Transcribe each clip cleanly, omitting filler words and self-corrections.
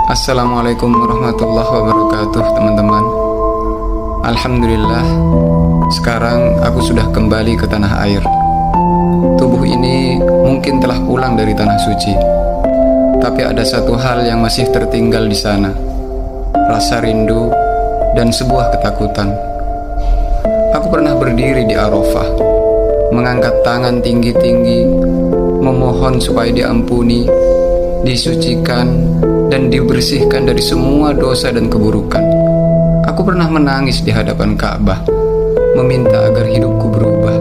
Assalamualaikum warahmatullahi wabarakatuh, teman-teman. Alhamdulillah, sekarang aku sudah kembali ke tanah air. Tubuh ini mungkin telah pulang dari tanah suci, tapi ada satu hal yang masih tertinggal di sana: rasa rindu dan sebuah ketakutan. Aku pernah berdiri di Arafah, mengangkat tangan tinggi-tinggi, memohon supaya diampuni, disucikan, dan dibersihkan dari semua dosa dan keburukan. Aku pernah menangis di hadapan Ka'bah, meminta agar hidupku berubah,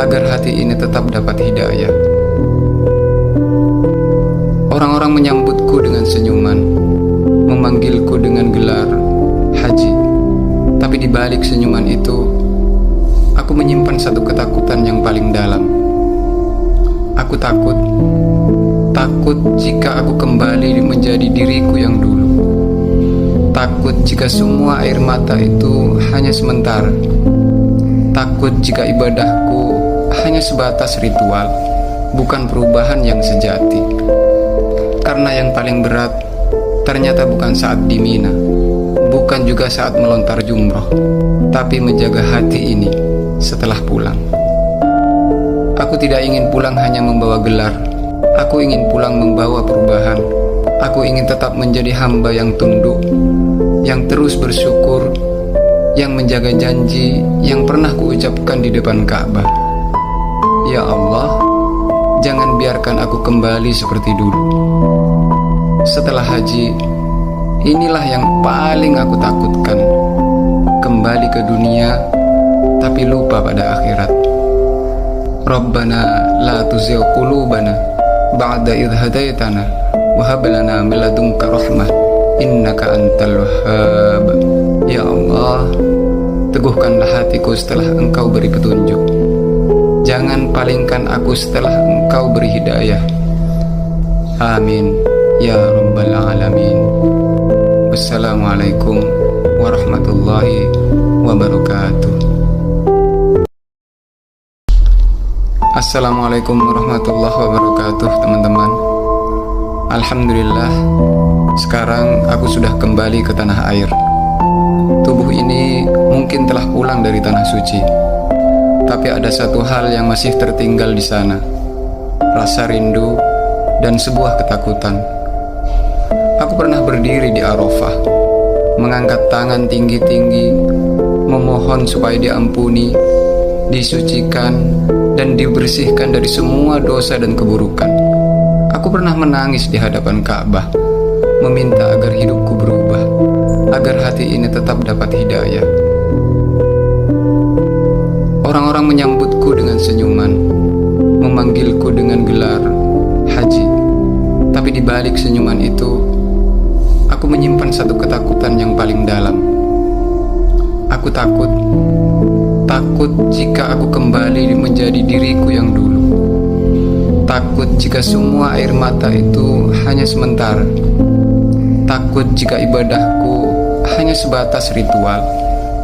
agar hati ini tetap dapat hidayah. Orang-orang menyambutku dengan senyuman, memanggilku dengan gelar haji. Tapi di balik senyuman itu, aku menyimpan satu ketakutan yang paling dalam. Aku takut jika aku kembali menjadi diriku yang dulu. Takut jika semua air mata itu hanya sementara. Takut jika ibadahku hanya sebatas ritual, bukan perubahan yang sejati. Karena yang paling berat ternyata bukan saat di Mina, bukan juga saat melontar jumroh, tapi menjaga hati ini setelah pulang. Aku tidak ingin pulang hanya membawa gelar. Aku ingin pulang membawa perubahan. Aku ingin tetap menjadi hamba yang tunduk, yang terus bersyukur, yang menjaga janji yang pernah kuucapkan di depan Ka'bah. Ya Allah, jangan biarkan aku kembali seperti dulu. Setelah haji, inilah yang paling aku takutkan: kembali ke dunia tapi lupa pada akhirat. Rabbana la tuzigh qulubana ba'da idh hadaitana wa hab lana min ladunka rahmah innaka antal wahhab. Ya Allah, teguhkanlah hatiku setelah Engkau beri petunjuk. Jangan palingkan aku setelah Engkau beri hidayah. Amin ya rabbal alamin. Wassalamualaikum warahmatullahi wabarakatuh. Assalamualaikum warahmatullahi wabarakatuh, teman-teman. Alhamdulillah, sekarang aku sudah kembali ke tanah air. Tubuh ini mungkin telah pulang dari tanah suci, tapi ada satu hal yang masih tertinggal di sana: rasa rindu dan sebuah ketakutan. Aku pernah berdiri di Arafah, mengangkat tangan tinggi-tinggi, memohon supaya diampuni, disucikan, dan dibersihkan dari semua dosa dan keburukan. Aku pernah menangis di hadapan Ka'bah, meminta agar hidupku berubah, agar hati ini tetap dapat hidayah. Orang-orang menyambutku dengan senyuman, memanggilku dengan gelar haji. Tapi di balik senyuman itu, aku menyimpan satu ketakutan yang paling dalam. Aku takut jika aku kembali menjadi diriku yang dulu. Takut jika semua air mata itu hanya sementara. Takut jika ibadahku hanya sebatas ritual,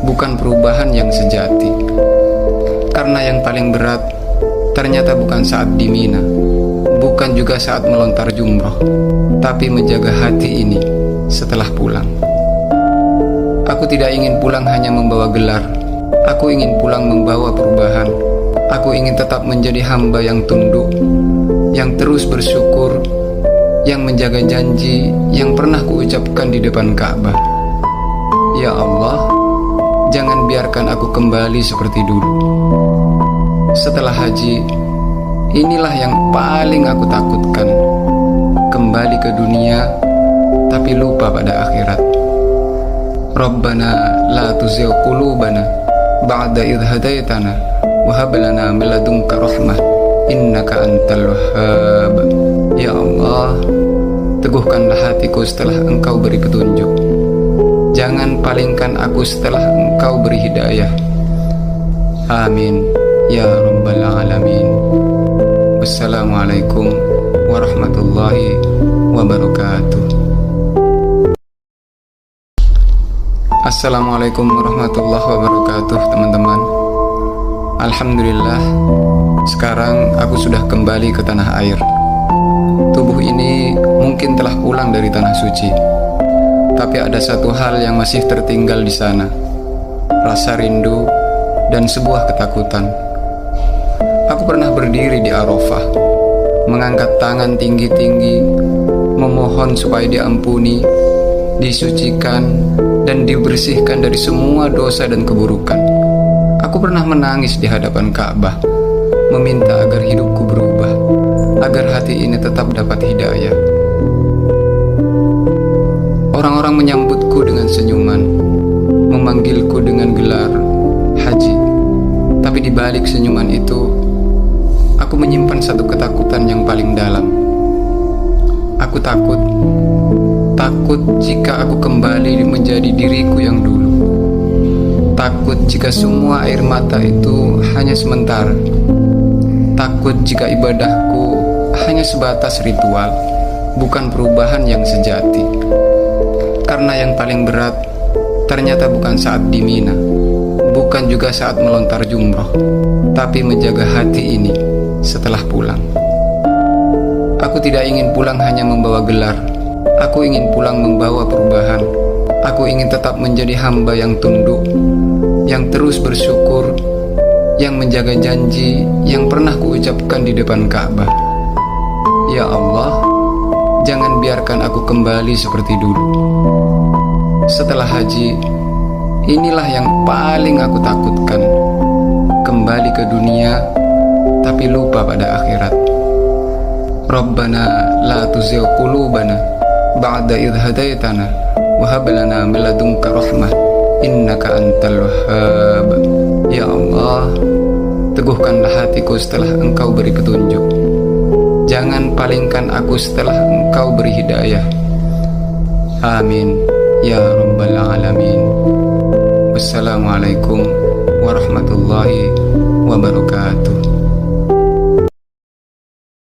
bukan perubahan yang sejati. Karena yang paling berat ternyata bukan saat di Mina, bukan juga saat melontar jumroh, tapi menjaga hati ini setelah pulang. Aku tidak ingin pulang hanya membawa gelar. Aku ingin pulang membawa perubahan. Aku ingin tetap menjadi hamba yang tunduk, yang terus bersyukur, yang menjaga janji yang pernah kuucapkan di depan Ka'bah. Ya Allah, jangan biarkan aku kembali seperti dulu. Setelah haji, inilah yang paling aku takutkan: kembali ke dunia tapi lupa pada akhirat. Rabbana la tuzigh qulubana ba'da idh hadaitana wa hab lana min ladunka rahmah innaka antal wahhab. Ya Allah, teguhkanlah hatiku setelah Engkau beri petunjuk. Jangan palingkan aku setelah Engkau beri hidayah. Amin ya rabbal alamin. Wassalamualaikum warahmatullahi wabarakatuh. Assalamualaikum warahmatullahi wabarakatuh, teman-teman. Alhamdulillah, sekarang aku sudah kembali ke tanah air. Tubuh ini mungkin telah pulang dari tanah suci. Tapi ada satu hal yang masih tertinggal di sana. Rasa rindu dan sebuah ketakutan. Aku pernah berdiri di Arafah, mengangkat tangan tinggi-tinggi, memohon supaya diampuni, disucikan, dan dibersihkan dari semua dosa dan keburukan. Aku pernah menangis di hadapan Ka'bah, meminta agar hidupku berubah, agar hati ini tetap dapat hidayah. Orang-orang menyambutku dengan senyuman, memanggilku dengan gelar haji. Tapi di balik senyuman itu, aku menyimpan satu ketakutan yang paling dalam. Aku takut jika aku kembali menjadi diriku yang dulu. Takut jika semua air mata itu hanya sementara. Takut jika ibadahku hanya sebatas ritual, bukan perubahan yang sejati. Karena yang paling berat ternyata bukan saat di Mina, bukan juga saat melontar jumroh, tapi menjaga hati ini setelah pulang. Aku tidak ingin pulang hanya membawa gelar. Aku ingin pulang membawa perubahan. Aku ingin tetap menjadi hamba yang tunduk, yang terus bersyukur, yang menjaga janji yang pernah kuucapkan di depan Ka'bah. Ya Allah, jangan biarkan aku kembali seperti dulu. Setelah haji, inilah yang paling aku takutkan. Kembali ke dunia, tapi lupa pada akhirat. Rabbana la tuzigh qulubana ba'da idh hadaitana wa hab lana min ladunka rahmah innaka antal wahhab. Ya Allah, teguhkanlah hatiku setelah Engkau beri petunjuk. Jangan palingkan aku setelah Engkau beri hidayah. Amin ya rabbal alamin. Wassalamualaikum warahmatullahi wabarakatuh.